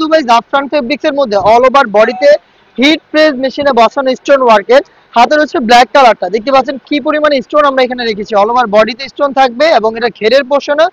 Dubai জাফরান fabrics এর মধ্যে অল ওভার বডিতে হিট প্রেস মেশিনে বসানো স্টোন ওয়ার্কের হাতের হচ্ছে ব্ল্যাক কালারটা দেখতে পাচ্ছেন কি পরিমাণে স্টোন আমরা এখানে রেখেছি। অল ওভার বডিতে স্টোন থাকবে এবং এটা ঘেরের পোর্শনে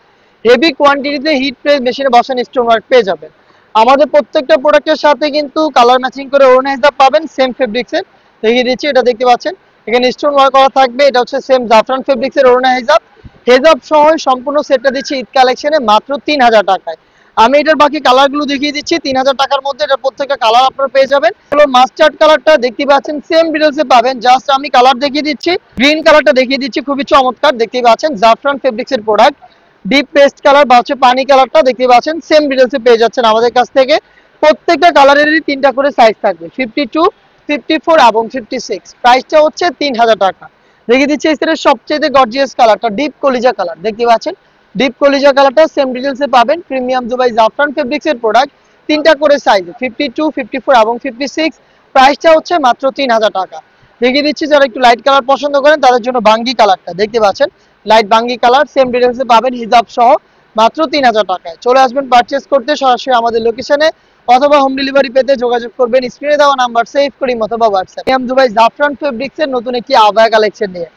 হেভি কোয়ান্টিটিতে হিট প্রেস মেশিনে বসানো স্টোন ওয়ার্ক পেয়ে যাবেন। আমাদের প্রত্যেকটা প্রোডাক্টের সাথে কিন্তু কালার ম্যাচিং করে ওড়না হিসাব পাবেন সেম ফেব্রিক্সের। দেখিয়ে দিচ্ছি, এটা দেখতে পাচ্ছেন এখানে স্টোন ওয়ার্ক করা থাকবে। এটা হচ্ছে সেম জাফরান ফেব্রিক্সের ওড়না হিসাব। হেজাব সহ সম্পূর্ণ সেটটা দিচ্ছি ঈদ কালেকশনে মাত্র 3000 টাকায়। আমি এটার বাকি কালারগুলো দেখিয়ে দিচ্ছি। 3000 টাকার মধ্যে এটা প্রত্যেকটা কালার আপনারা পেয়ে যাবেন। হলো মাস্টার্ড কালারটা দেখতে পাচ্ছেন সেম ডিটেইলসে পাবেন। জাস্ট আমি কালার দেখিয়ে দিচ্ছি, গ্রিন কালারটা দেখিয়ে দিচ্ছি, খুবই চমৎকার দেখতে পাচ্ছেন জাফরান ফেব্রিক্সের প্রোডাক্ট। ডিপ পেস্ট কালার বা হচ্ছে পানি কালারটা দেখতে পাচ্ছেন সেম ডিটেইলসে পেয়ে যাচ্ছেন আমাদের কাছ থেকে। প্রত্যেকটা কালারেরই 3টা করে সাইজ থাকবে, 52, 54 এবং 56। প্রাইসটা হচ্ছে 3000 টাকা। দেখিয়ে দিচ্ছি এই সেটের সবচেয়ে গর্জিয়াস কালারটা ডিপ কলিজা কালার দেখতে পাচ্ছেন। ডিপ কলিজা কালারটা সেম ডিটেইলসে পাবেন। প্রিমিয়াম দুবাই জাফরান ফেব্রিক্স এর প্রোডাক্ট, 3টা করে সাইজ 52, 54 এবং 56। প্রাইসটা হচ্ছে মাত্র 3000 টাকা। দেখিয়ে দিচ্ছি যারা একটু লাইট কালার পছন্দ করেন তাদের জন্য বাঙ্গি কালারটা দেখতে পাচ্ছেন, লাইট বাঙ্গি কালার সেম ডিটেইলসে পাবেন হিজাব সহ মাত্র 3000 টাকায়। চলে আসবেন পারচেজ করতে সরাসরি আমাদের লোকেশনে অথবা হোম ডেলিভারি পেতে যোগাযোগ করবেন স্ক্রিনে দেওয়া নাম্বার সেভ করি অথবা হোয়াটসঅ্যাপ। প্রিমিয়াম দুবাই জাফরান ফেব্রিক্স এর নতুন একটি আবায়া কালেকশন নিয়ে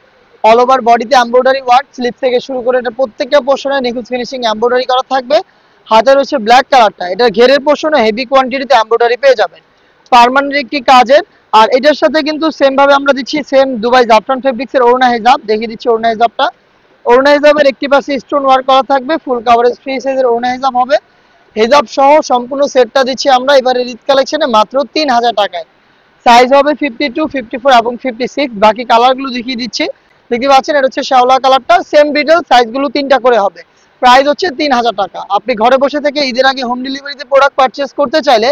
অল ওভার বডিতে এমব্রয়ডারি ওয়ার্ক, স্লিপ থেকে শুরু করে এটা প্রত্যেকটা পোর্শনে নিখুঁত ফিনিশিং এমব্রয়ডারি করা থাকবে। হাতের হচ্ছে ব্ল্যাক কালারটা, এটা ঘেরের পোর্শনে হেভি কোয়ান্টিটিতে এমব্রয়ডারি পেয়ে যাবেন পার্মানেন্ট একটি কাজের। আর এটার সাথে কিন্তু সেম ভাবে আমরা দিচ্ছি সেম দুবাই জাফরান ফেব্রিক্স এর ওড়না হিজাব। দেখিয়ে দিচ্ছি ওড়না হিজাবটা। ওড়না হিজাবের একটি পাশে স্টোন ওয়ার্ক করা থাকবে, ফুল কভারেজ ফ্রি সাইজের ওড়না হিজাব হবে। হিজাব সহ সম্পূর্ণ সেটটা দিচ্ছি আমরা এবারে ঈদ কালেকশনে মাত্র 3000 টাকায়। সাইজ হবে 52, 54 এবং 56। বাকি কালারগুলো দেখিয়ে দিচ্ছি, দেখতে পাচ্ছেন এটা হচ্ছে শ্যাওলা কালারটা সেম ডিটেইল, সাইজগুলো 3টা করে হবে। প্রাইস হচ্ছে 3000 টাকা। আপনি ঘরে বসে থেকে ঈদের আগে হোম ডেলিভারিতে প্রোডাক্ট পারচেজ করতে চাইলে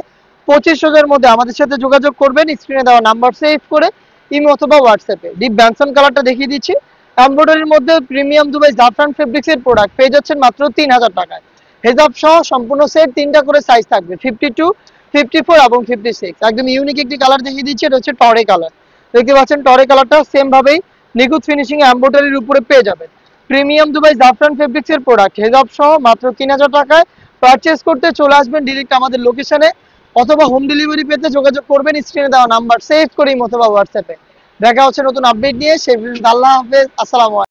2500 এর মধ্যে আমাদের সাথে যোগাযোগ করবেন স্ক্রিনে দেওয়া নাম্বার সেভ করে ইমো অথবা হোয়াটসঅ্যাপে। ডিপ ব্যানসন কালারটা দেখিয়ে দিচ্ছি, এমব্রয়ডারির মধ্যে প্রিমিয়াম দুবাই জাফরান ফেব্রিক্স এর প্রোডাক্ট পেয়ে যাচ্ছেন মাত্র 3000 টাকায়। হেজাব সহ সম্পূর্ণ সেট 3টা করে সাইজ থাকবে, 52, 54 এবং 56। একদম ইউনিক একটি কালার দেখিয়ে দিচ্ছি, এটা হচ্ছে টরে কালার দেখতে পাচ্ছেন। টরে কালারটা সেম ভাবেই নিখুঁত ফিনিশিং এমব্রয়ডারির উপরে পেয়ে যাবেন। প্রিমিয়াম দুবাই জাফরান ফেব্রিক্স এর প্রোডাক্ট হেজাব সহ মাত্র 3000 টাকায়। পারচেজ করতে চলে আসবেন ডিরেক্ট আমাদের লোকেশনে অথবা হোম ডেলিভারি পেতে যোগাযোগ করবেন স্ক্রিনে দেওয়া নাম্বার সেভ করি অথবা হোয়াটসঅ্যাপে। দেখা হচ্ছে নতুন আপডেট নিয়ে, সেই পর্যন্ত আল্লাহ হাফেজ, আসসালামু আলাইকুম।